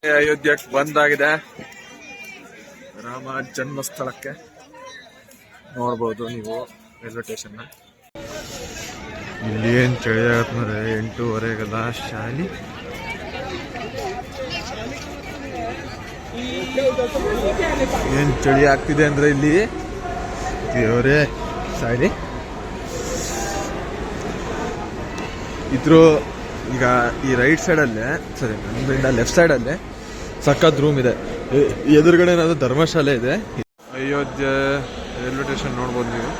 ಅಯೋಧ್ಯಕ್ಕೆ ಬಂದಾಗಿದೆ. ರಾಮ ಜನ್ಮಸ್ಥಳಕ್ಕೆ ನೋಡ್ಬೋದು ನೀವು ರೈಲ್ವೆ ಸ್ಟೇಷನ್. ಇಲ್ಲಿ ಏನ್ ಚಳಿ ಆಗತ್ತೆ ಅಂದ್ರೆ 8:30ಗೆಲ್ಲ ಶಾಲಿ. ಏನ್ ಚಳಿ ಆಗ್ತಿದೆ ಅಂದ್ರೆ ಇಲ್ಲಿ ದೇವರೇ ಸಾರಿ. ಇದ್ರು ಈಗ ಈ ರೈಟ್ ಸೈಡಲ್ಲೇ ಸರಿ ನಮ್ಮಿಂದ ಲೆಫ್ಟ್ ಸೈಡಲ್ಲೇ ಸಖತ್ ರೂಮ್ ಇದೆ. ಎದುರುಗಡೆ ಏನಾದ್ರು ಧರ್ಮಶಾಲೆ ಇದೆ. ಅಯೋಧ್ಯೆ ರೈಲ್ವೆ ಸ್ಟೇಷನ್ ನೋಡ್ಬೋದು ನೀವು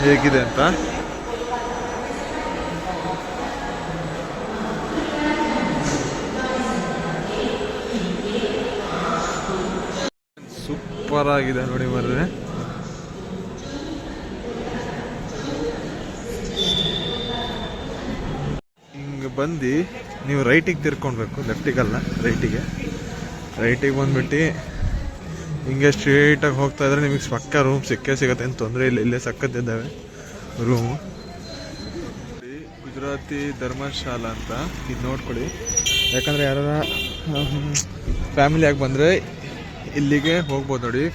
ಹೇಗಿದೆ ಅಂತ. ಸೂಪರ್ ಆಗಿದೆ ನೋಡಿ ಬರ್ರೆ. ಹಿಂಗೆ ಬಂದು ನೀವು ರೈಟಿಗೆ ತಿರ್ಕೊಳ್ಬೇಕು, ಲೆಫ್ಟಿಗಲ್ಲ ರೈಟಿಗೆ ಬಂದ್ಬಿಟ್ಟು ಹಿಂಗೆ ಸ್ಟ್ರೇಟಾಗಿ ಹೋಗ್ತಾ ಇದ್ರೆ ನಿಮಗೆ ಪಕ್ಕ ರೂಮ್ ಸಿಗುತ್ತೆ, ಏನು ತೊಂದರೆ ಇಲ್ಲ. ಇಲ್ಲೇ ಸಕ್ಕತ್ತಿದ್ದಾವೆ ರೂಮು. ಗುಜರಾತಿ ಧರ್ಮಶಾಲಾ ಅಂತ ಇದು ನೋಡ್ಕೊಳ್ಳಿ. ಯಾಕಂದರೆ ಯಾರ ಫ್ಯಾಮಿಲಿಯಾಗಿ ಬಂದರೆ ಇಲ್ಲಿಗೆ ಹೋಗ್ಬೋದು ನೋಡಿ.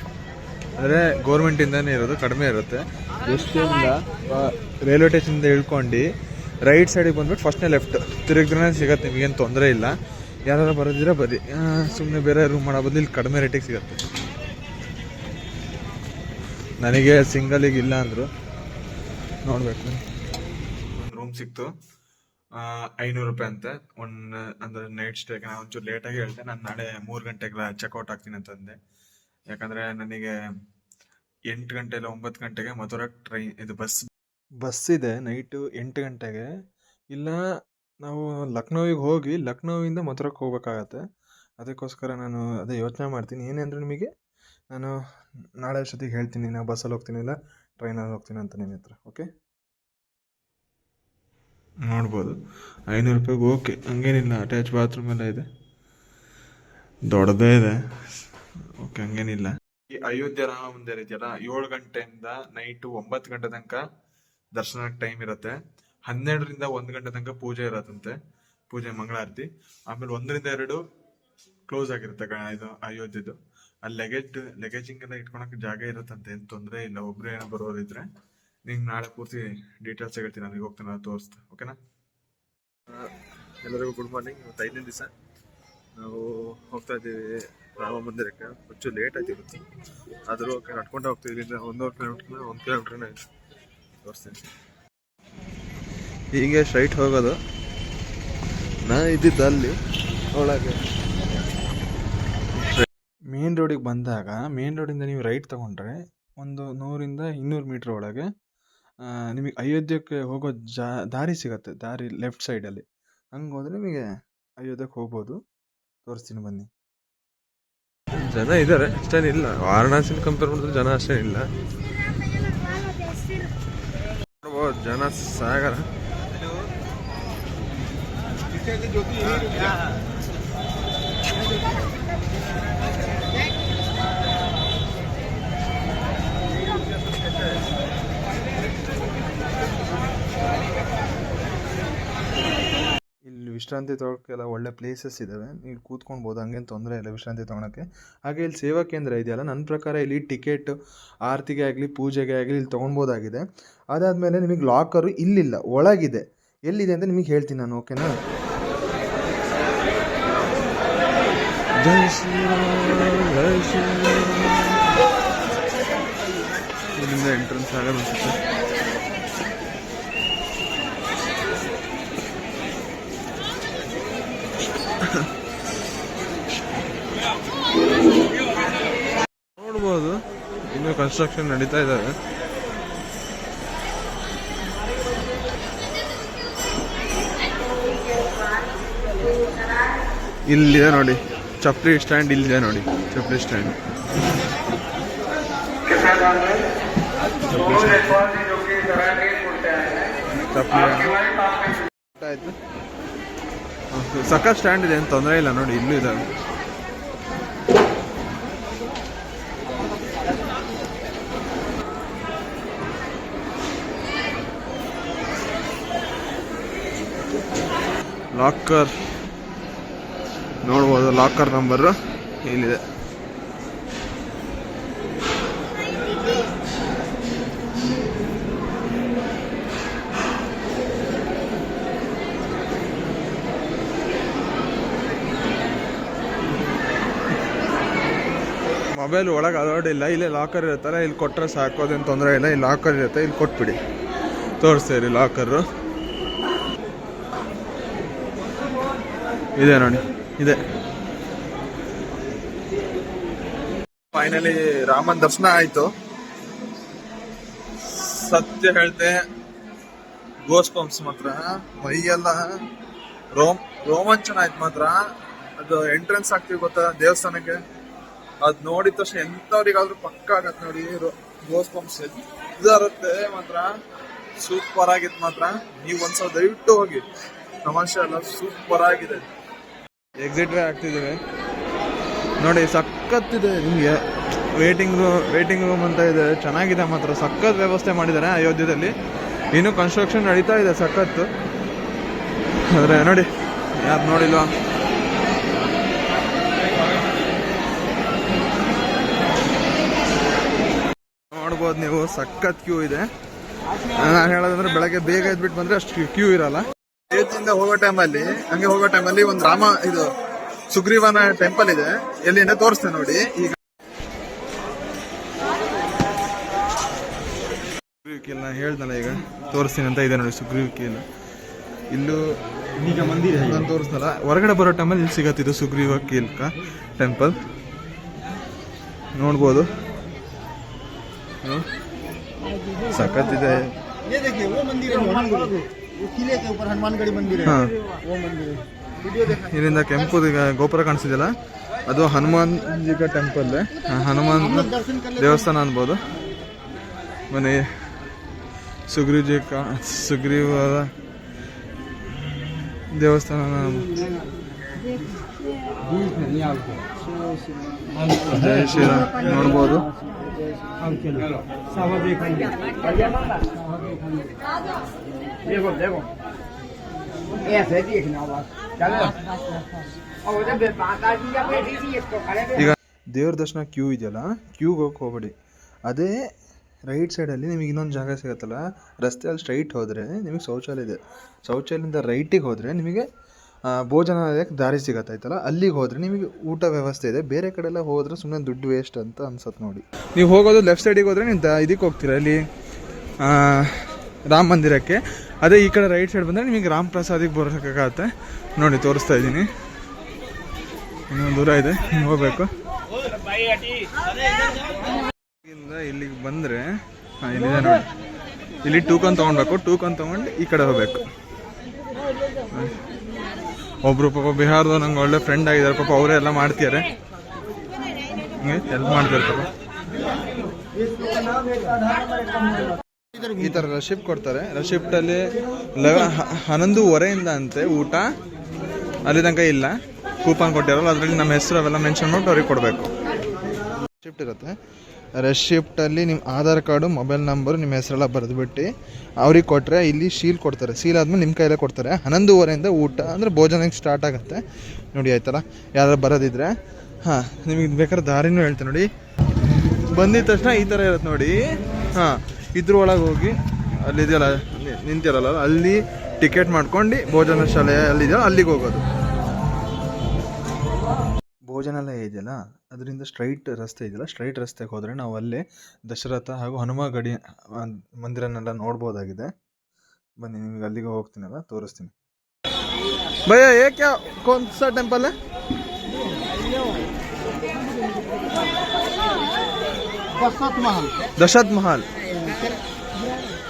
ಅಂದರೆ ಗೋರ್ಮೆಂಟಿಂದನೇ ಇರೋದು, ಕಡಿಮೆ ಇರುತ್ತೆ. ಎಷ್ಟಿಂದ ರೈಲ್ವೆ ಸ್ಟೇಷನಿಂದ ಇಳ್ಕೊಂಡು ರೈಟ್ ಸೈಡಿಗೆ ಬಂದ್ಬಿಟ್ಟು ಫಸ್ಟ್ನೇ ಲೆಫ್ಟ್ ತಿರುಗಿದ್ರೆ ಸಿಗುತ್ತೆ, ನಿಮಗೇನು ತೊಂದರೆ ಇಲ್ಲ. ಯಾರು ಬರೋದಿದ್ರೆ ಬರೀ ಸುಮ್ಮನೆ ಬೇರೆ ರೂಮ್ ಮಾಡೋ ಬದಲು ಇಲ್ಲಿ ಕಡಿಮೆ ರೇಟಿಗೆ ಸಿಗುತ್ತೆ. ನನಗೆ ಸಿಂಗಲಿಗೆ ಇಲ್ಲ ಅಂದರು ನೋಡ್ಬೇಕು. ಒಂದು ರೂಮ್ ಸಿಕ್ತು, 500 ರೂಪಾಯಿ ಅಂತೆ ಅಂದರೆ ನೈಟ್ ಸ್ಟೇಗೆ. ನಾನು ಒಂಚೂರು ಲೇಟಾಗಿ ಹೇಳ್ತೆ, ನಾನು ನಾಳೆ 3 ಗಂಟೆಗೆ ಚೆಕ್ಔಟ್ ಆಗ್ತೀನಿ ಅಂತಂದೆ. ಯಾಕಂದರೆ ನನಗೆ 8 ಗಂಟೆ ಇಲ್ಲ 9 ಗಂಟೆಗೆ ಮಥುರಾ ಟ್ರೈನ್ ಇದು ಬಸ್ ಇದೆ ನೈಟು 8 ಗಂಟೆಗೆ. ಇಲ್ಲ ನಾವು ಲಕ್ನೋವಿಗೆ ಹೋಗಿ ಲಕ್ನೋವಿಂದ ಮಥುರಾಕ್ಕೆ ಹೋಗ್ಬೇಕಾಗತ್ತೆ. ಅದಕ್ಕೋಸ್ಕರ ನಾನು ಅದೇ ಯೋಚನೆ ಮಾಡ್ತೀನಿ. ಏನೆಂದರೆ ನಿಮಗೆ ನಾನು ನಾಳೆ ಅಷ್ಟೊತ್ತಿಗೆ ಹೇಳ್ತೀನಿ, ನಾನು ಬಸ್ಸಲ್ಲಿ ಹೋಗ್ತೀನಿ ಇಲ್ಲ ಟ್ರೈನಲ್ಲಿ ಹೋಗ್ತೀನಿ ಅಂತ ನಿಮ್ಮ ಹತ್ರ. ಓಕೆ, ನೋಡ್ಬೋದು 500 ರೂಪಾಯಿಗೆ ಓಕೆ, ಹಂಗೇನಿಲ್ಲ. ಅಟ್ಯಾಚ್ ಬಾತ್ರೂಮ್ ಎಲ್ಲ ಇದೆ, ದೊಡ್ಡದೇ ಇದೆ. ಓಕೆ, ಹಂಗೇನಿಲ್ಲ. ಈ ಅಯೋಧ್ಯೆ ರಾಮ ಮಂದಿರ ಇದೆಯಲ್ಲ, 7 ಗಂಟೆಯಿಂದ ನೈಟು 9 ಗಂಟೆ ತನಕ ದರ್ಶನಕ್ಕೆ ಟೈಮ್ ಇರುತ್ತೆ. 12ರಿಂದ 1 ಗಂಟೆ ತನಕ ಪೂಜೆ ಇರತ್ತಂತೆ, ಪೂಜೆ ಮಂಗಳಾರತಿ. ಆಮೇಲೆ 1ರಿಂದ 2 ಕ್ಲೋಸ್ ಆಗಿರುತ್ತೆ ಇದು ಅಯೋಧ್ಯೆದು. ಅಲ್ಲಿ ಲೆಗೇಜಿಂಗ್ ಎಲ್ಲ ಇಟ್ಕೊಳಕ್ಕೆ ಜಾಗ ಇರುತ್ತಂತೆ, ಏನು ತೊಂದರೆ ಇಲ್ಲ. ಒಬ್ರು ಏನೋ ಬರೋರಿದ್ರೆ ನಿಂಗೆ ನಾಳೆ ಪೂರ್ತಿ ಡೀಟೇಲ್ಸ್ ಹೇಳ್ತೀನಿ, ನನಗೆ ಹೋಗ್ತಾನೆ ತೋರಿಸ್ತೆ. ಓಕೆನಾ? ಎಲ್ಲರಿಗೂ ಗುಡ್ ಮಾರ್ನಿಂಗ್. ಇವತ್ತು 5ನೇ ದಿವಸ ನಾವು ಹೋಗ್ತಾ ಇದ್ದೀವಿ ರಾಮ ಮಂದಿರಕ್ಕೆ. కొంచెం ಲೇಟ್ ಆಗಿರುತ್ತೆ, ಆದರೂ ನಡ್ಕೊಂಡು ಹೋಗ್ತೀವಿ. ಇಲ್ಲಿಂದ 1.5 ಕಿಲೋಮೀಟರ್ 1 ಕಿಲೋಮೀಟ್ರನ್ನ ತೋರಿಸ್ತೀನಿ. ಹೀಗೆ ಸ್ಟ್ರೈಟ್ ಹೋಗೋದು. ನಾನು ಇದ್ದಿದ್ದು ಅಲ್ಲಿ ಒಳಗೆ ಮೇನ್ ರೋಡಿಗೆ ಬಂದಾಗ, ಮೇನ್ ರೋಡಿಂದ ನೀವು ರೈಟ್ ತೊಗೊಂಡ್ರೆ ಒಂದು 100ರಿಂದ 200 ಮೀಟ್ರ್ ಒಳಗೆ ನಿಮಗೆ ಅಯೋಧ್ಯಕ್ಕೆ ಹೋಗೋ ದಾರಿ ಸಿಗುತ್ತೆ. ದಾರಿ ಲೆಫ್ಟ್ ಸೈಡಲ್ಲಿ ಹಂಗೆ ಹೋದರೆ ನಿಮಗೆ ಅಯೋಧ್ಯಕ್ಕೆ ಹೋಗ್ಬೋದು. ತೋರಿಸ್ತೀನಿ ಬನ್ನಿ. ಜನ ಇದ್ದಾರೆ, ಅಷ್ಟೇನಿಲ್ಲ. ವಾರಣಾಸಿನ ಕಂಪೇರ್ ಮಾಡಿದ್ರೆ ಜನ ಅಷ್ಟೇನಿಲ್ಲ. ನೋಡ್ಬೋದು ಜನ ಸಾಗರ. ಇಲ್ಲಿ ವಿಶ್ರಾಂತಿ ತೊಗೊಳಕ್ಕೆಲ್ಲ ಒಳ್ಳೆ ಪ್ಲೇಸಸ್ ಇದ್ದಾವೆ, ನೀವು ಕೂತ್ಕೊಳ್ಬೋದು, ಹಂಗೇನು ತೊಂದರೆ ಇಲ್ಲ ವಿಶ್ರಾಂತಿ ತೊಗೊಳಕ್ಕೆ. ಹಾಗೆ ಇಲ್ಲಿ ಸೇವಾ ಕೇಂದ್ರ ಇದೆಯಲ್ಲ, ನನ್ನ ಪ್ರಕಾರ ಇಲ್ಲಿ ಟಿಕೆಟ್ ಆರತಿಗೆ ಆಗಲಿ ಪೂಜೆಗೆ ಆಗಲಿ ಇಲ್ಲಿ ತೊಗೊಳ್ಬೋದಾಗಿದೆ. ಅದಾದಮೇಲೆ ನಿಮಗೆ ಲಾಕರು ಇಲ್ಲಿಲ್ಲ, ಒಳಗಿದೆ. ಎಲ್ಲಿದೆ ಅಂತ ನಿಮಗೆ ಹೇಳ್ತೀನಿ ನಾನು. ಓಕೆನಾ? ಜೈ ಶ್ರೀರಾಮ್ ಜೈ ಶ್ರೀರಾಮ್. ಇಲ್ಲಿಂದ ಎಂಟ್ರೆನ್ಸ್ ಆಗೋದು ಅನ್ಸುತ್ತೆ. ನೋಡ್ಬೋದು ಇನ್ನೂ ಕನ್ಸ್ಟ್ರಕ್ಷನ್ ನಡೀತಾ ಇದ್ದಾವೆ. ಇಲ್ಲಿದೆ ನೋಡಿ ಚಪ್ಪಲಿ ಸ್ಟ್ಯಾಂಡ್, ಇಲ್ಲಿದೆ ನೋಡಿ ಚಪ್ಪಲಿ ಸ್ಟ್ಯಾಂಡ್. ಆಯ್ತು, ಸಕ್ಕ ಸ್ಟ್ಯಾಂಡ್ ಇದೆ, ಏನು ತೊಂದರೆ ಇಲ್ಲ ನೋಡಿ. ಇಲ್ಲೂ ಇದೆ. ಲಾಕರ್ ನೋಡ್ಬೋದು, ಲಾಕರ್ ನಂಬರು ಇಲ್ಲಿದೆ. ಮೊಬೈಲ್ ಒಳಗೆ ಅಲೋಡಿಲ್ಲ, ಇಲ್ಲೇ ಲಾಕರ್ ಇರುತ್ತಲ್ಲ, ಇಲ್ಲಿ ಕೊಟ್ಟರೆ ಸಾಕು, ಅದೇನು ತೊಂದರೆ ಇಲ್ಲ. ಇಲ್ಲಿ ಲಾಕರ್ ಇರುತ್ತೆ, ಇಲ್ಲಿ ಕೊಟ್ಬಿಡಿ. ತೋರಿಸ್ತೀರಿ ಲಾಕರು ಇದೆ ನೋಡಿ, ಇದೆ. ಫೈನಲಿ ರಾಮನ್ ದರ್ಶನ ಆಯ್ತು. ಸತ್ಯ ಹೇಳ್ತೆ, ಗೋಸ್ ಪಂಪ್ಸ್ ಮಾತ್ರ ಮೈಯೆಲ್ಲ ರೋಮಾಂಚನ ಆಯ್ತು ಮಾತ್ರ. ಅದು ಎಂಟ್ರೆನ್ಸ್ ಆಗ್ತೀವಿ ಗೊತ್ತಾ ದೇವಸ್ಥಾನಕ್ಕೆ, ಅದ್ ನೋಡಿದ ತಕ್ಷಣ ಎಂತವ್ರಿಗಾದ್ರೂ ಪಕ್ಕ ಆಗತ್ತೆ ನೋಡಿ. ಗೋಸ್ ಪಂಪ್ಸ್ ಇರುತ್ತೆ ಮಾತ್ರ, ಸೂಪರ್ ಆಗಿತ್ತು ಮಾತ್ರ. ನೀವು ಒಂದ್ಸಲ ದಯವಿಟ್ಟು ಹೋಗಿ, ತಮಾಷೆ ಅಲ್ಲ, ಸೂಪರ್ ಆಗಿದೆ. ಎಕ್ಸಿಟ್ ವೇ ಆಗ್ತಿದ್ದೀವಿ ನೋಡಿ, ಸಖತ್ತಿದೆ. ನಿಮಗೆ ವೇಟಿಂಗ್ ರೂಮ್ ಅಂತ ಇದೆ, ಚೆನ್ನಾಗಿದೆ ಮಾತ್ರ. ಸಖತ್ ವ್ಯವಸ್ಥೆ ಮಾಡಿದ್ದಾರೆ ಅಯೋಧ್ಯದಲ್ಲಿ. ಇನ್ನೂ ಕನ್ಸ್ಟ್ರಕ್ಷನ್ ನಡೀತಾ ಇದೆ, ಸಖತ್ತು. ಆದರೆ ನೋಡಿ, ಯಾರು ನೋಡಿಲ್ವಾ, ನೋಡ್ಬೋದು ನೀವು. ಸಖತ್ ಕ್ಯೂ ಇದೆ. ನಾನು ಹೇಳೋದಂದ್ರೆ ಬೆಳಗ್ಗೆ ಬೇಗ ಎದ್ಬಿಟ್ಟು ಬಂದ್ರೆ ಅಷ್ಟು ಕ್ಯೂ ಇರಲ್ಲ. ಅಯೋಧ್ಯೆಯಿಂದ ಹೋಗೋ ಟೈಮಲ್ಲಿ ಒಂದು ಇದು ಸುಗ್ರೀವನ ಟೆಂಪಲ್ ಇದೆ, ಎಲ್ಲಿಂದ ತೋರಿಸ್ತೇನೆ ನೋಡಿ. ಈಗ ಸುಗ್ರೀವ್ ಕೀಲ್ ಹೇಳ್ದಲ್ಲ, ಈಗ ತೋರಿಸ್ತೀನಿ ಅಂತ ಇದೆ ನೋಡಿ. ಸುಗ್ರೀವ್ ಕೀಲ್ ಇಲ್ಲೂ ಈಗ ಮಂದಿರ ನಾನು ತೋರಿಸ್ದಲ್ಲ, ಹೊರಗಡೆ ಬರೋ ಟೈಮಲ್ಲಿ ಇಲ್ಲಿ ಸಿಗತ್ತಿದ್ದು ಸುಗ್ರೀವ ಕೀಲ್ ಟೆಂಪಲ್. ನೋಡ್ಬೋದು, ಸಖತ್ ಇದೆ. ಇಲ್ಲಿಂದ ಕೆಂಪು ಗೋಪುರ ಕಾಣಿಸಿದೆಯಲ್ಲ, ಅದು ಹನುಮಾನ್ ಜಿಗ ಟೆಂಪಲ್, ಹನುಮಾನ್ ದೇವಸ್ಥಾನ ಅನ್ಬೋದು. ಮನೆ ಸುಗ್ರೀವರ ದೇವಸ್ಥಾನ ಜೈ ಶ್ರೀರಾಮ್ ನೋಡ್ಬೋದು. ಈಗ ದೇವ್ರ ದರ್ಶನ ಕ್ಯೂ ಇದೆಯಲ್ಲ, ಕ್ಯೂಗೆ ಹೋಗ್ಬೇಡಿ. ಅದೇ ರೈಟ್ ಸೈಡಲ್ಲಿ ನಿಮಗೆ ಇನ್ನೊಂದು ಜಾಗ ಸಿಗುತ್ತಲ್ಲ, ರಸ್ತೆಯಲ್ಲಿ ಸ್ಟ್ರೈಟ್ ಹೋದರೆ ನಿಮಗೆ ಶೌಚಾಲಯ ಇದೆ. ಶೌಚಾಲಯದಿಂದ ರೈಟಿಗೆ ಹೋದರೆ ನಿಮಗೆ ಭೋಜನಾಲಯಕ್ಕೆ ದಾರಿ ಸಿಗತ್ತಾಯ್ತಲ್ಲ, ಅಲ್ಲಿಗೆ ಹೋದರೆ ನಿಮಗೆ ಊಟ ವ್ಯವಸ್ಥೆ ಇದೆ. ಬೇರೆ ಕಡೆ ಎಲ್ಲ ಹೋದರೆ ಸುಮ್ಮನೆ ದುಡ್ಡು ವೇಸ್ಟ್ ಅಂತ ಅನ್ಸತ್ತೆ ನೋಡಿ. ನೀವು ಹೋಗೋದು ಲೆಫ್ಟ್ ಸೈಡಿಗೆ ಹೋದರೆ ನೀವು ಇದಕ್ಕೆ ಹೋಗ್ತೀರಾ, ಇಲ್ಲಿ ರಾಮ ಮಂದಿರಕ್ಕೆ. ಅದೇ ಈ ಕಡೆ ರೈಟ್ ಸೈಡ್ ಬಂದರೆ ನಿಮಗೆ ರಾಮ್ ಪ್ರಸಾದಿಗೆ ಬರೋಕ್ಕಾಗತ್ತೆ ನೋಡಿ. ತೋರಿಸ್ತಾ ಇದ್ದೀನಿ, ಇನ್ನೊಂದು ದೂರ ಇದೆ, ಹೋಗ್ಬೇಕು. ಇಲ್ಲಿಗೆ ಬಂದರೆ ಇಲ್ಲಿದೆ ನೋಡಿ, ಇಲ್ಲಿ ಟೂಕನ್ ತೊಗೊಳ್ಬೇಕು. ಟೂಕನ್ ತೊಗೊಂಡು ಈ ಕಡೆ ಹೋಗ್ಬೇಕು. ಒಬ್ರು ಪಾಪ ಬಿಹಾರದ ನಂಗೆ ಒಳ್ಳೆ ಫ್ರೆಂಡ್ ಆಗಿದ್ದಾರೆ, ಪಾಪ ಅವರೇ ಎಲ್ಲ ಮಾಡ್ತಿದ್ದಾರೆ, ಹೆಲ್ಪ್ ಮಾಡ್ತಾರೆ ಪಾಪ. ಈ ಥರ ರೆಸಿಪ್ಟ್ ಕೊಡ್ತಾರೆ. ರೆಸಿಪ್ಟಲ್ಲಿ 11:15 ಅಂತೆ ಊಟ, ಅಲ್ಲಿ ತನಕ ಇಲ್ಲ. ಕೂಪನ್ ಕೊಟ್ಟಿರಲ್ಲ, ಅದರಲ್ಲಿ ನಮ್ಮ ಹೆಸರು ಅವೆಲ್ಲ ಮೆನ್ಷನ್ ಮಾಡಿ ಅವ್ರಿಗೆ ಕೊಡಬೇಕು. ರೆಸಿಪ್ಟ್ ಇರುತ್ತೆ. ರೆಸಿಪ್ಟಲ್ಲಿ ನಿಮ್ಮ ಆಧಾರ್ ಕಾರ್ಡು, ಮೊಬೈಲ್ ನಂಬರು, ನಿಮ್ಮ ಹೆಸರೆಲ್ಲ ಬರೆದುಬಿಟ್ಟು ಅವ್ರಿಗೆ ಕೊಟ್ಟರೆ ಇಲ್ಲಿ ಶೀಲ್ ಕೊಡ್ತಾರೆ. ಶೀಲ್ ಆದಮೇಲೆ ನಿಮ್ಮ ಕೈಯಲ್ಲೇ ಕೊಡ್ತಾರೆ. 11:15 ಊಟ ಅಂದರೆ ಭೋಜನಕ್ಕೆ ಸ್ಟಾರ್ಟ್ ಆಗುತ್ತೆ ನೋಡಿ. ಆಯ್ತಲ್ಲ, ಯಾರು ಬರೋದಿದ್ರೆ ಹಾಂ, ನಿಮಗೆ ಬೇಕಾದ್ರೆ ದಾರಿನೂ ಹೇಳ್ತೇನೆ ನೋಡಿ. ಬಂದಿದ ತಕ್ಷಣ ಈ ಥರ ಇರುತ್ತೆ ನೋಡಿ. ಹಾಂ, ಇದ್ರೊಳಗೆ ಹೋಗಿ ಅಲ್ಲಿದೆಯಲ್ಲ, ನಿಂತಿರಲ್ಲ, ಅಲ್ಲಿ ಟಿಕೆಟ್ ಮಾಡ್ಕೊಂಡು ಭೋಜನ ಶಾಲೆ ಅಲ್ಲಿದೆಯಲ್ಲ ಅಲ್ಲಿಗೆ ಹೋಗೋದು. ಭೋಜನಾಲಯ ಇದೆಯಲ್ಲ, ಅದರಿಂದ ಸ್ಟ್ರೈಟ್ ರಸ್ತೆ ಇದೆಯಲ್ಲ, ಸ್ಟ್ರೈಟ್ ರಸ್ತೆಗೆ ಹೋದರೆ ನಾವು ಅಲ್ಲೇ ದಶರಥ ಹಾಗೂ ಹನುಮ ಗಡಿ ಮಂದಿರನೆಲ್ಲ ನೋಡ್ಬೋದಾಗಿದೆ. ಬನ್ನಿ, ನಿಮಗೆ ಅಲ್ಲಿಗೆ ಹೋಗ್ತೀನಲ್ಲ ತೋರಿಸ್ತೀನಿ. ಭಯ್ಯ ಏಕೆ ಕೌನ್ ಸಾ ಟೆಂಪಲ್ है? दशरथ महल.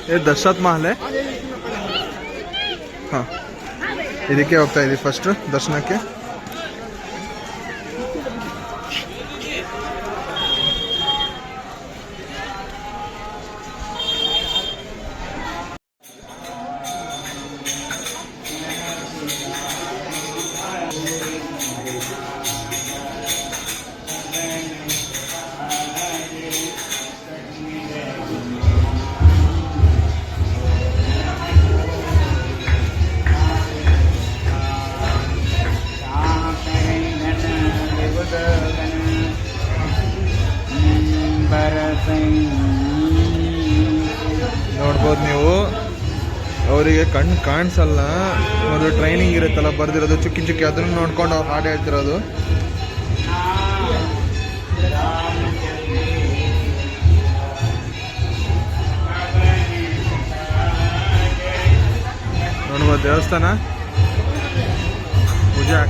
ये दशरथ महल है. ಹಾಂ, ಇದಕ್ಕೆ ಹೋಗ್ತಾ ಇದ್ದೀವಿ ಫಸ್ಟ್ ದರ್ಶನಕ್ಕೆ. ನೋಡ್ಬೋದು ನೀವು. ಅವರಿಗೆ ಕಣ್ಣು ಕಾಣಿಸಲ್ಲ, ಮೊದಲು ಟ್ರೈನಿಂಗ್ ಇರುತ್ತಲ್ಲ ಬರ್ದಿರೋದು ಚುಕ್ಕಿ ಚುಕ್ಕಿ, ಅದನ್ನು ನೋಡ್ಕೊಂಡು ಅವ್ರು ಹಾಡು ಹೇಳ್ತಿರೋದು. ನೋಡ್ಬೋದು ದೇವಸ್ಥಾನ ಪೂಜೆ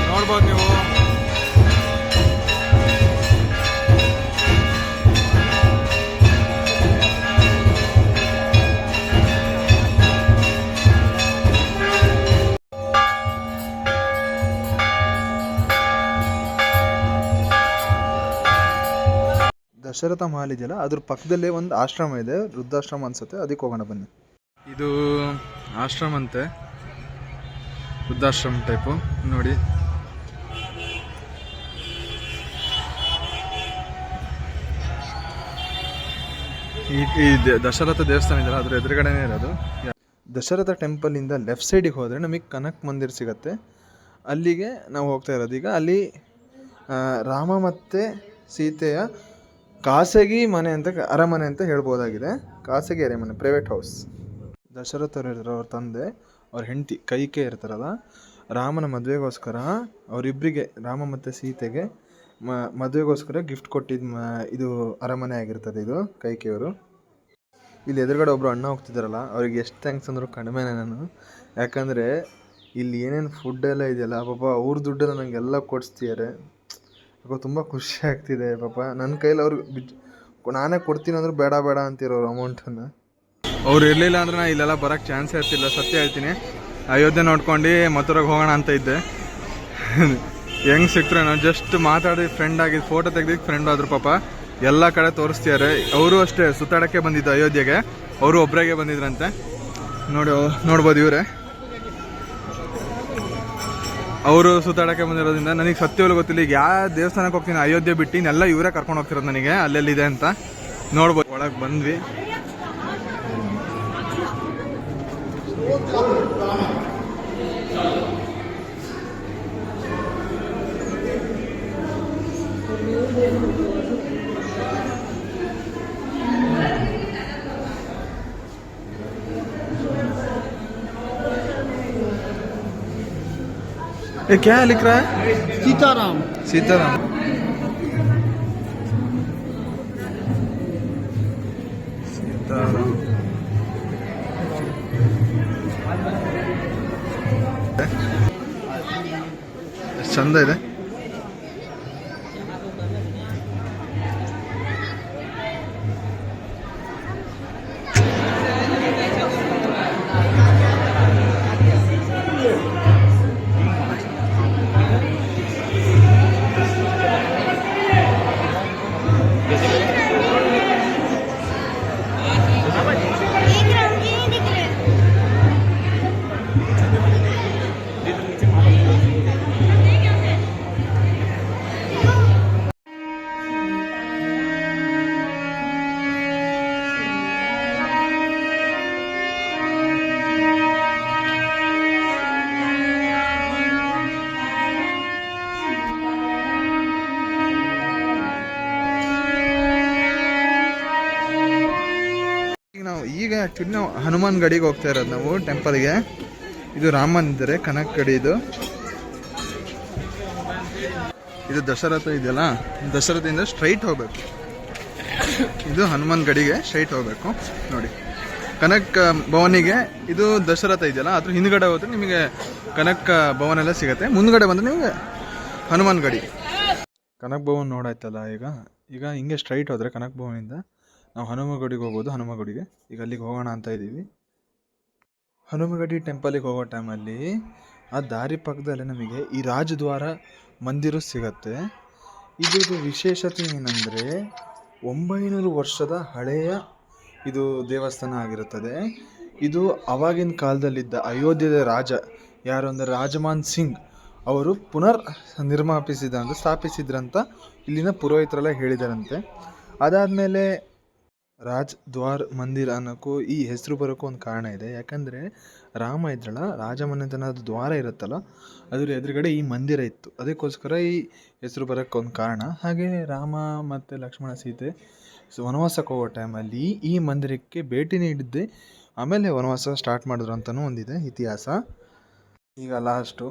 ನೋಡ್ಬೋದು ನೀವು. ದಶರಥ ಮಹಲ್ ಇದೆಯಲ್ಲ, ಅದ್ರ ಪಕ್ಕದಲ್ಲೇ ಒಂದು ಆಶ್ರಮ ಇದೆ, ವೃದ್ಧಾಶ್ರಮ ಅನ್ಸುತ್ತೆ, ಅದಕ್ಕೆ ಹೋಗೋಣ ಬನ್ನಿ. ಇದು ಆಶ್ರಮ ಅಂತೆ, ವೃದ್ಧಾಶ್ರಮ ಟೈಪು ನೋಡಿ. ಈ ದಶರಥ ದೇವಸ್ಥಾನ ಇದೆಯಲ್ಲ ಅದ್ರ ಎದುರುಗಡೆನೇ ಇರೋದು. ದಶರಥ ಟೆಂಪಲಿಂದ ಲೆಫ್ಟ್ ಸೈಡಿಗೆ ಹೋದರೆ ನಮಗೆ ಕನಕ್ ಮಂದಿರ್ ಸಿಗತ್ತೆ, ಅಲ್ಲಿಗೆ ನಾವು ಹೋಗ್ತಾ ಇರೋದು. ಈಗ ಅಲ್ಲಿ ರಾಮ ಮತ್ತು ಸೀತೆಯ ಖಾಸಗಿ ಮನೆ ಅಂತ, ಅರಮನೆ ಅಂತ ಹೇಳ್ಬೋದಾಗಿದೆ. ಖಾಸಗಿ ಅರಮನೆ, ಪ್ರೈವೇಟ್ ಹೌಸ್. ದಶರಥರವ್ರ ತಂದೆ ಅವ್ರ ಹೆಂಡತಿ ಕೈಕೆ ಇರ್ತಾರಲ್ಲ, ರಾಮನ ಮದುವೆಗೋಸ್ಕರ ಅವರಿಬ್ಬರಿಗೆ, ರಾಮ ಮತ್ತು ಸೀತೆಗೆ ಮದುವೆಗೋಸ್ಕರ ಗಿಫ್ಟ್ ಕೊಟ್ಟಿದ್ದು ಇದು ಅರಮನೆ ಆಗಿರ್ತದೆ ಇದು ಕೈಕೆಯವರು. ಇಲ್ಲಿ ಎದುರುಗಡೆ ಒಬ್ಬರು ಅಣ್ಣ ಹೋಗ್ತಿದ್ದಾರಲ್ಲ, ಅವ್ರಿಗೆ ಎಷ್ಟು ಥ್ಯಾಂಕ್ಸ್ ಅಂದರೂ ಕಡಿಮೆನೇ ನಾನು. ಯಾಕಂದರೆ ಇಲ್ಲಿ ಏನೇನು ಫುಡ್ ಎಲ್ಲ ಇದೆಯಲ್ಲ ಪಾಪ, ಅವ್ರ ದುಡ್ಡನ್ನು ನನಗೆಲ್ಲ ಕೊಡಿಸ್ತಿದ್ದಾರೆ. ಪಾಪ ತುಂಬ ಖುಷಿ ಆಗ್ತಿದೆ ಪಾಪ. ನನ್ನ ಕೈಲಿ ಅವ್ರಿಗೆ ನಾನೇ ಕೊಡ್ತೀನಿ ಅಂದರೂ ಬೇಡ ಬೇಡ ಅಂತಿರೋರು ಅಮೌಂಟನ್ನು. ಅವ್ರು ಇರಲಿಲ್ಲ ಅಂದ್ರೆ ನಾನು ಇಲ್ಲೆಲ್ಲ ಬರೋಕ್ಕೆ ಚಾನ್ಸ್ ಇರ್ತಿಲ್ಲ, ಸತ್ಯ ಹೇಳ್ತೀನಿ. ಅಯೋಧ್ಯೆ ನೋಡ್ಕೊಂಡು ಮಥುರಾಗೆ ಹೋಗೋಣ ಅಂತ ಇದ್ದೆ. ಹೆಂಗೆ ಸಿಕ್ತರೆ ನಾವು ಜಸ್ಟ್ ಮಾತಾಡಿ ಫ್ರೆಂಡ್ ಆಗಿ ಫೋಟೋ ತೆಗ್ದಿದ್ದು ಫ್ರೆಂಡ್ ಆದ್ರು ಪಾಪ. ಎಲ್ಲ ಕಡೆ ತೋರಿಸ್ತಿದ್ದಾರೆ. ಅವರು ಅಷ್ಟೇ ಸುತ್ತಾಡೋಕ್ಕೆ ಬಂದಿದ್ದು ಅಯೋಧ್ಯೆಗೆ, ಅವರು ಒಬ್ಬರಾಗೆ ಬಂದಿದ್ರಂತೆ. ನೋಡ್ಬೋದು ಇವರೇ, ಅವರು ಸುತ್ತಾಡೋಕ್ಕೆ ಬಂದಿರೋದ್ರಿಂದ ನನಗೆ ಸತ್ಯವಲ್ಲ ಗೊತ್ತಿಲ್ಲ. ಈಗ ಯಾವ ದೇವಸ್ಥಾನಕ್ಕೆ ಹೋಗ್ತೀನಿ ಅಯೋಧ್ಯೆ ಬಿಟ್ಟು ಇನ್ನೆಲ್ಲ ಇವರೇ ಕರ್ಕೊಂಡು ಹೋಗ್ತಿರೋದು ನನಗೆ ಅಲ್ಲೆಲ್ಲಿದೆ ಅಂತ. ನೋಡ್ಬೋದು, ಒಳಗೆ ಬಂದ್ವಿ. ये क्या लिख रहा है? सीताराम. सीताराम. सीताराम. ಚಂದ ಇದೆ. ಈಗ ಆ್ಯಕ್ಚುಲಿ ನಾವು ಹನುಮಾನ್ ಗಡಿಗೆ ಹೋಗ್ತಾ ಇರೋದು, ನಾವು ಟೆಂಪಲ್ಗೆ. ಇದು ರಾಮ ಮಂದಿರ, ಕನಕ್ ಗಡಿ. ಇದು ದಶರಥ ಇದೆಯಲ್ಲ, ದಶರಥದಿಂದ ಸ್ಟ್ರೈಟ್ ಹೋಗ್ಬೇಕು. ಇದು ಹನುಮಾನ್ ಗಡಿಗೆ ಸ್ಟ್ರೈಟ್ ಹೋಗ್ಬೇಕು ನೋಡಿ. ಕನಕ್ ಭವನಿಗೆ, ಇದು ದಶರಥ ಇದೆಯಲ್ಲ ಅದ್ರ ಹಿಂದ್ಗಡೆ ಹೋದ್ರೆ ನಿಮಗೆ ಕನಕ್ ಭವನ ಎಲ್ಲ ಸಿಗುತ್ತೆ. ಮುಂದ್ಗಡೆ ಬಂದ್ರೆ ನಿಮಗೆ ಹನುಮಾನ್ ಗಡಿ. ಕನಕ್ ಭವನ್ ನೋಡಾಯ್ತಲ್ಲ. ಈಗ ಹಿಂಗೆ ಸ್ಟ್ರೈಟ್ ಹೋದ್ರೆ ಕನಕ್ ಭವನಿಂದ ನಾವು ಹನುಮಗಡಿಗೆ ಹೋಗ್ಬೋದು. ಹನುಮಗಡಿಗೆ ಈಗ ಅಲ್ಲಿಗೆ ಹೋಗೋಣ ಅಂತ ಇದ್ದೀವಿ. ಹನುಮಗಡಿ ಟೆಂಪಲಿಗೆ ಹೋಗೋ ಟೈಮಲ್ಲಿ ಆ ದಾರಿ ಪಕ್ಕದಲ್ಲೇ ನಮಗೆ ಈ ರಾಜದ್ವಾರ ಮಂದಿರ ಸಿಗತ್ತೆ. ಇದ್ರದ್ದು ವಿಶೇಷತೆ ಏನಂದರೆ 900 ವರ್ಷದ ಹಳೆಯ ಇದು ದೇವಸ್ಥಾನ ಆಗಿರುತ್ತದೆ. ಇದು ಆವಾಗಿನ ಕಾಲದಲ್ಲಿದ್ದ ಅಯೋಧ್ಯೆಯ ರಾಜ ಯಾರು ಅಂದರೆ ರಾಜಮಾನ್ ಸಿಂಗ್ ಅವರು ಪುನರ್ ಸ್ಥಾಪಿಸಿದ್ರಂತ ಇಲ್ಲಿನ ಪುರೋಹಿತರೆಲ್ಲ ಹೇಳಿದಾರಂತೆ. ಅದಾದಮೇಲೆ ರಾಜ್ ದ್ವಾರ್ ಮಂದಿರ ಅನ್ನೋಕ್ಕೂ ಈ ಹೆಸರು ಬರೋಕ್ಕೂ ಒಂದು ಕಾರಣ ಇದೆ. ಯಾಕಂದರೆ ರಾಮ ಇದ್ರಲ್ಲ, ರಾಜಮನೆತನದ ದ್ವಾರ ಇರುತ್ತಲ್ಲ, ಅದ್ರ ಎದುರುಗಡೆ ಈ ಮಂದಿರ ಇತ್ತು. ಅದಕ್ಕೋಸ್ಕರ ಈ ಹೆಸರು ಬರೋಕ್ಕೆ ಒಂದು ಕಾರಣ. ಹಾಗೆ ರಾಮ ಮತ್ತು ಲಕ್ಷ್ಮಣ ಸೀತೆ ವನವಾಸಕ್ಕೆ ಹೋಗೋ ಟೈಮಲ್ಲಿ ಈ ಮಂದಿರಕ್ಕೆ ಭೇಟಿ ನೀಡಿದ್ದೆ ಆಮೇಲೆ ವನವಾಸ ಸ್ಟಾರ್ಟ್ ಮಾಡಿದ್ರು ಅಂತಲೂ ಒಂದಿದೆ ಇತಿಹಾಸ. ಈಗ ಲಾಸ್ಟು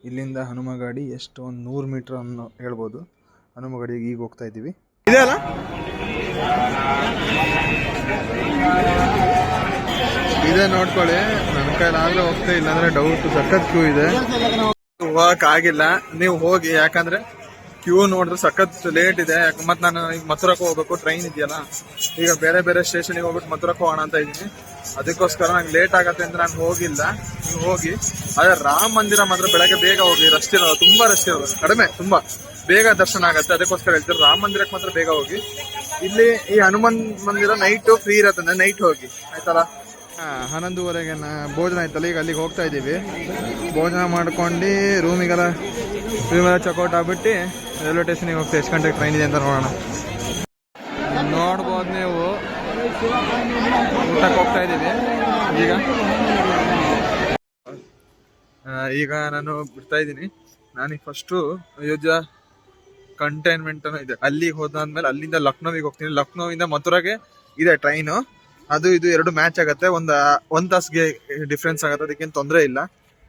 ಇಲ್ಲಿಂದ ಹನುಮಗಾಡಿ ಎಷ್ಟು ಒಂದು 100 ಮೀಟ್ರ್ ಅನ್ನೋ ಹೇಳ್ಬೋದು. ಹನುಮಗಾಡಿಗೆ ಈಗ ಹೋಗ್ತಾ ಇದ್ದೀವಿ. ಇದೆ ಅಲ್ಲ, ಇದೆ ನೋಡ್ಕೊಳ್ಳಿ. ನನ್ನ ಕೈಲಾದ್ರೆ ಹೋಗ್ತಾ, ಇಲ್ಲಾಂದ್ರೆ ಡೌಟ್. ಸಖತ್ ಕ್ಯೂ ಇದೆ, ಹೋಗಕ್ ಆಗಿಲ್ಲ. ನೀವು ಹೋಗಿ, ಯಾಕಂದ್ರೆ ಕ್ಯೂ ನೋಡಿದ್ರೆ ಸಖತ್ ಲೇಟ್ ಇದೆ. ಮತ್ತೆ ನಾನು ಈಗ ಮಥುರಕ್ಕೆ ಹೋಗ್ಬೇಕು, ಟ್ರೈನ್ ಇದೆಯಲ್ಲ. ಈಗ ಬೇರೆ ಬೇರೆ ಸ್ಟೇಷನ್ಗೆ ಹೋಗ್ಬಿಟ್ಟು ಮಥುರಕ್ಕೆ ಹೋಗೋಣ ಅಂತ ಇದ್ದೀನಿ. ಅದಕ್ಕೋಸ್ಕರ ನಂಗೆ ಲೇಟ್ ಆಗತ್ತೆ ಅಂತ ನಾನು ಹೋಗಿಲ್ಲ. ನೀವು ಹೋಗಿ. ಆದ್ರೆ ರಾಮ ಮಂದಿರ ಮಾತ್ರ ಬೆಳಗ್ಗೆ ಬೇಗ ಹೋಗಿ, ರಶ್ ಇರೋದು, ತುಂಬಾ ರಶ್ ಇರೋದು, ಕಡಿಮೆ, ತುಂಬಾ ಬೇಗ ದರ್ಶನ ಆಗತ್ತೆ. ಅದಕ್ಕೋಸ್ಕರ ಹೇಳ್ತಾರೆ ರಾಮ ಮಂದಿರಕ್ಕೆ ಮಾತ್ರ ಬೇಗ ಹೋಗಿ. ಇಲ್ಲಿ ಈ ಹನುಮಾನ್ ಮಂದಿರ ನೈಟ್ ಫ್ರೀ ಇರತ್ತೆ, ನೈಟ್ ಹೋಗಿ ಆಯ್ತಲ್ಲ. 11:30ಗೆ ಭೋಜನ ಆಯ್ತಲ್ಲ, ಈಗ ಅಲ್ಲಿಗೆ ಹೋಗ್ತಾ ಇದ್ದೀವಿ. ಭೋಜನ ಮಾಡ್ಕೊಂಡು ರೂಮಿಗೆಲ್ಲ ಚೆಕ್ಔಟ್ ಆಗ್ಬಿಟ್ಟು ರೈಲ್ವೆ ಸ್ಟೇಷನಿಗೆ ಹೋಗ್ತೀವಿ. ಎಷ್ಟು ಗಂಟೆಗೆ ಟ್ರೈನ್ ಇದೆ ಅಂತ ನೋಡೋಣ. ನೋಡ್ಬೋದು ನೀವು, ಊಟಕ್ಕೆ ಹೋಗ್ತಾ ಇದ್ದೀವಿ ಈಗ ನಾನು ಬಿಡ್ತಾ ಇದ್ದೀನಿ. ನಾನೀಗ ಫಸ್ಟು ಅಯೋಧ್ಯ ಕಂಟೈನ್ಮೆಂಟ್ ಅನ್ನೋ ಇದೆ, ಅಲ್ಲಿಗೆ ಹೋದಾದ್ಮೇಲೆ ಅಲ್ಲಿಂದ ಲಕ್ನೋವಿಗೆ ಹೋಗ್ತೀನಿ. ಲಕ್ನೋವಿಂದ ಮಥುರಾಗೆ ಇದೆ ಟ್ರೈನು. ಅದು ಇದು ಎರಡು ಮ್ಯಾಚ್ ಆಗತ್ತೆ, ಒಂದ್ ತಾಸಿಗೆ ಡಿಫ್ರೆನ್ಸ್ ಆಗತ್ತೆ. ಅದಕ್ಕೇನು ತೊಂದರೆ ಇಲ್ಲ.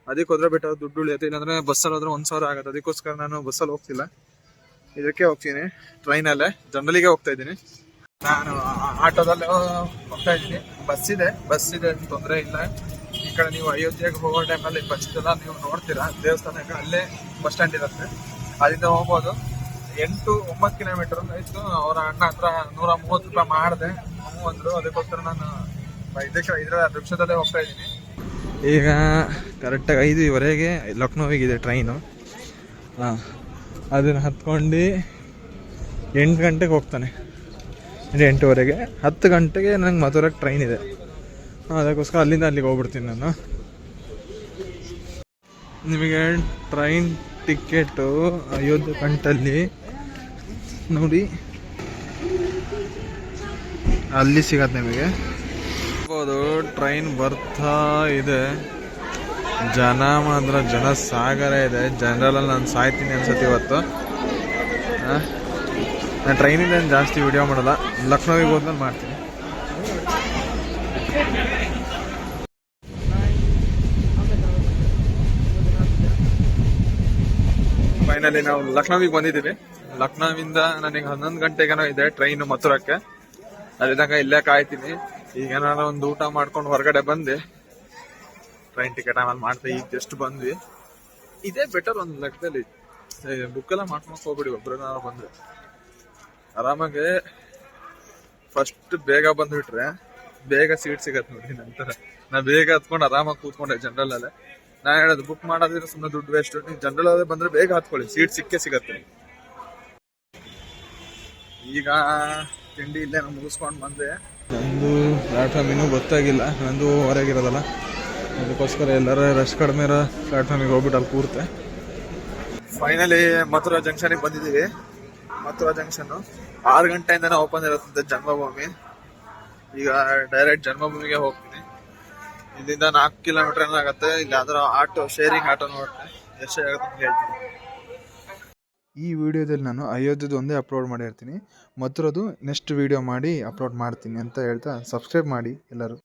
ಅದಕ್ಕೆ ಹೋದ್ರೆ ಬೆಟ್ಟ ದುಡ್ಡು ಉಳಿಯುತ್ತೆ. ಇಲ್ಲಾಂದ್ರೆ ಬಸ್ಸಲ್ಲಿ ಹೋದ್ರೆ 1,000 ಆಗತ್ತೆ. ಅದಕ್ಕೋಸ್ಕರ ನಾನು ಬಸ್ಸಲ್ಲಿ ಹೋಗ್ತಿಲ್ಲ, ಇದಕ್ಕೆ ಹೋಗ್ತೀನಿ. ಟ್ರೈನಲ್ಲೇ ಜನರಲಿಗೆ ಹೋಗ್ತಾ ಇದ್ದೀನಿ. ನಾನು ಆಟೋದಲ್ಲೇ ಹೋಗ್ತಾ ಇದ್ದೀನಿ. ಬಸ್ ಇದೆ, ತೊಂದರೆ ಇಲ್ಲ. ಈ ಕಡೆ ನೀವು ಅಯೋಧ್ಯೆಗೆ ಹೋಗೋ ಟೈಮಲ್ಲಿ ಬಸ್ ಎಲ್ಲ ನೀವು ನೋಡ್ತೀರಾ, ದೇವಸ್ಥಾನಕ್ಕೆ ಅಲ್ಲೇ ಬಸ್ ಸ್ಟ್ಯಾಂಡ್ ಇರುತ್ತೆ, ಅಲ್ಲಿಂದ ಹೋಗ್ಬೋದು. 8-9 ಕಿಲೋಮೀಟರ್ ಆಯ್ತು. ಅವರ ಅಣ್ಣ ಹತ್ರ 130 ರೂಪಾಯಿ ಮಾಡಿದೆ ಅಂದ್ರು. ಅದಕ್ಕೋಸ್ಕರ ನಾನು ಇದರ ರಿಕ್ಷಾದಲ್ಲೇ ಹೋಗ್ತಾ ಇದ್ದೀನಿ. ಈಗ ಕರೆಕ್ಟಾಗಿ 5:15ಗೆ ಲಕ್ನೋವಿಗಿದೆ ಟ್ರೈನು. ಅದನ್ನು ಹತ್ಕೊಂಡು 8 ಗಂಟೆಗೆ ಹೋಗ್ತಾನೆ. 8:15ಗೆ 10 ಗಂಟೆಗೆ ನಂಗೆ ಮಥುರಕ್ಕೆ ಟ್ರೈನ್ ಇದೆ. ಅದಕ್ಕೋಸ್ಕರ ಅಲ್ಲಿಂದ ಅಲ್ಲಿಗೆ ಹೋಗ್ಬಿಡ್ತೀನಿ ನಾನು. ನಿಮಗೆ ಟ್ರೈನ್ ಟಿಕೆಟು ಅಯೋಧ್ಯೆ ಕಂಟಲ್ಲಿ ನೋಡಿ, ಅಲ್ಲಿ ಸಿಗತ್ತೆ ನಿಮಗೆ. ಟ್ರೈನ್ ಬರ್ತಾ ಇದೆ. ಜನ ಮಾತ್ರ ಜನ ಸಾಗರ ಇದೆ. ಜನರಲ್ಲಲ್ಲಿ ನಾನು ಸಾಯ್ತೀನಿ ಅನ್ಸುತ್ತೆ ಇವತ್ತು. ನಾನು ಟ್ರೈನಿಂದ ಏನು ಜಾಸ್ತಿ ವಿಡಿಯೋ ಮಾಡಲ್ಲ, ಲಕ್ನೋವಿಗೆ ಹೋದ್ಮೇಲೆ ಮಾಡ್ತೀನಿ. ಫೈನಲಿ ನಾವು ಲಕ್ನೋವಿಗೆ ಬಂದಿದ್ದೀವಿ. ಲಕ್ನೋವಿಂದ ನನಗೆ 11 ಗಂಟೆಗೇನೋ ಇದೆ ಟ್ರೈನು ಮಥುರಕ್ಕೆ. ಅಲ್ಲಿದ್ದಾಗ ಇಲ್ಲೇ ಕಾಯ್ತೀನಿ. ಈಗ ನಾನು ಒಂದು ಊಟ ಮಾಡ್ಕೊಂಡು ಹೊರಗಡೆ ಬಂದೆ, ಟ್ರೈನ್ ಟಿಕೆಟ್ ಆಮೇಲೆ ಮಾಡ್ತೀವಿ. ಈಗ ಜಸ್ಟ್ ಬಂದ್ವಿ. ಇದೇ ಬೆಟರ್ ಒಂದು ಲೆಕ್ಕದಲ್ಲಿ. ಬುಕ್ ಎಲ್ಲ ಮಾಡ್ಕೊಂಡು ಹೋಗ್ಬಿಡಿ, ಒಬ್ಬರನ್ನ ಬಂದ್ರೆ ಆರಾಮಾಗಿ. ಫಸ್ಟ್ ಬೇಗ ಬಂದ್ಬಿಟ್ರೆ ಬೇಗ ಸೀಟ್ ಸಿಗತ್ತೆ ನೋಡಿ. ನಂತರ ನಾ ಬೇಗ ಹತ್ಕೊಂಡು ಆರಾಮಾಗಿ ಕೂತ್ಕೊಂಡೆ ಜನರಲ್ ಅಲ್ಲೇ. ನಾ ಹೇಳೋದು, ಬುಕ್ ಮಾಡೋದಿದ್ರೆ ಸುಮ್ಮನೆ ದುಡ್ಡು ವೇಸ್ಟ್. ನೀವು ಜನರಲ್ ಅಲ್ಲೇ ಬಂದ್ರೆ ಬೇಗ ಹತ್ಕೊಳ್ಳಿ, ಸೀಟ್ ಸಿಗತ್ತೆ. ಈಗ ತಿಂಡಿ ಇಲ್ಲೇ ನಾನು ಮುಗಿಸ್ಕೊಂಡು ಬಂದೆ. ನಂದು ಪ್ಲಾಟ್ಫಾರ್ಮ್ ಇನ್ನೂ ಗೊತ್ತಾಗಿಲ್ಲ, ನಂದು ಹೊರಗಿರೋದಲ್ಲ. ಅದಕ್ಕೋಸ್ಕರ ಎಲ್ಲರೂ ರಶ್ ಕಡಿಮೆ ಇರೋ ಪ್ಲಾಟ್ಫಾರ್ಮಿಗೆ ಹೋಗ್ಬಿಟ್ಟು ಅಲ್ಲಿ ಕೂರ್ತೆ. ಫೈನಲಿ ಮಥುರಾ ಜಂಕ್ಷನಿಗೆ ಬಂದಿದ್ದೀವಿ. ಮಥುರಾ ಜಂಕ್ಷನ್ 6 ಗಂಟೆಯಿಂದನೇ ಓಪನ್ ಇರುತ್ತೆ ಜನ್ಮಭೂಮಿ. ಈಗ ಡೈರೆಕ್ಟ್ ಜನ್ಮಭೂಮಿಗೆ ಹೋಗ್ತೀನಿ. ಇಲ್ಲಿಂದ 4 ಕಿಲೋಮೀಟರ್ ಏನಾಗುತ್ತೆ. ಇಲ್ಲಿ ಅದರ ಆಟೋ, ಶೇರಿಂಗ್ ಆಟೋ ನೋಡ್ತೆ ಎಷ್ಟು ಆಗುತ್ತೆ ಅಂತ ಹೇಳ್ತೀನಿ. ಈ ವಿಡಿಯೋದಲ್ಲಿ ನಾನು ಅಯೋಧ್ಯೆದು ಒಂದೇ ಅಪ್ಲೋಡ್ ಮಾಡಿರ್ತೀನಿ. ಮಥುರದು ನೆಕ್ಸ್ಟ್ ವಿಡಿಯೋ ಮಾಡಿ ಅಪ್ಲೋಡ್ ಮಾಡ್ತೀನಿ ಅಂತ ಹೇಳ್ತಾ ಸಬ್ಸ್ಕ್ರೈಬ್ ಮಾಡಿ ಎಲ್ಲರೂ.